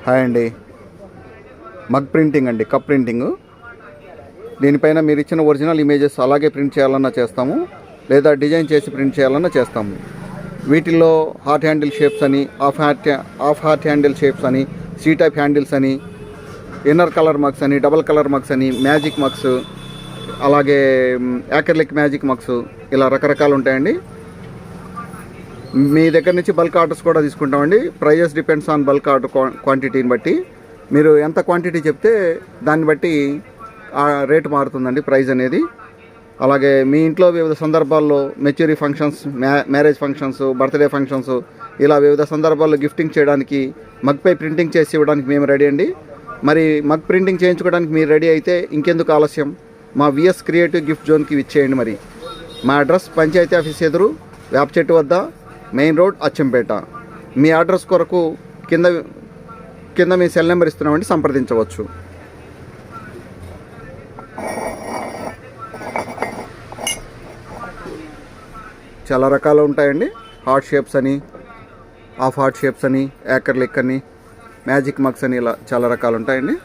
Hi అండి. Mug printing అండి, cup printing. దీనిపైన మీరు ఇచ్చిన ఒరిజినల్ ఇమేజెస్ అలాగే ప్రింట్ చేయాలన్నా చేస్తాము, లేదా డిజైన్ చేసి ప్రింట్ చేయాలన్నా చేస్తాము. వీటిల్లో హార్ట్ హ్యాండిల్ షేప్స్ అని, ఆఫ్ హార్ట్ హ్యాండిల్ షేప్స్ అని, సీ టైప్ హ్యాండిల్స్ అని, ఇన్నర్ కలర్ మగ్స్ అని, డబల్ కలర్ మగ్స్ అని, మ్యాజిక్ మగ్స్, అలాగే యాక్రిలిక్ మ్యాజిక్ మగ్స్, ఇలా రకరకాలు ఉంటాయండి. మీ దగ్గర నుంచి బల్క్ ఆర్డర్స్ కూడా తీసుకుంటామండి. Prices depends on bulk order క్వాంటిటీని బట్టి. మీరు ఎంత క్వాంటిటీ చెప్తే దాన్ని బట్టి రేటు మారుతుందండి, ప్రైస్ అనేది. అలాగే మీ ఇంట్లో వివిధ సందర్భాల్లో maturity functions, marriage functions, birthday functions, ఇలా వివిధ సందర్భాల్లో గిఫ్టింగ్ చేయడానికి మగ్పై ప్రింటింగ్ చేసి ఇవ్వడానికి మేము రెడీ అండి. మరి మగ్ ప్రింటింగ్ చేయించుకోవడానికి మీరు రెడీ అయితే ఇంకెందుకు ఆలస్యం, మా విఎస్ క్రియేటివ్ గిఫ్ట్ జోన్కి ఇచ్చేయండి. మరి మా అడ్రస్ పంచాయతీ ఆఫీస్ ఎదురు, వేప చెట్టు వద్ద, మెయిన్ రోడ్, అచ్చంపేట. మీ అడ్రస్ కొరకు కింద మీ సెల్ నెంబర్ ఇస్తున్నామండి, సంప్రదించవచ్చు. చాలా రకాలు ఉంటాయండి. హార్ట్ షేప్స్ అని, ఆఫ్ హార్ట్ షేప్స్ అని, యాక్రిలిక్ అని, మ్యాజిక్ మగ్స్ అని, ఇలా చాలా రకాలు ఉంటాయండి.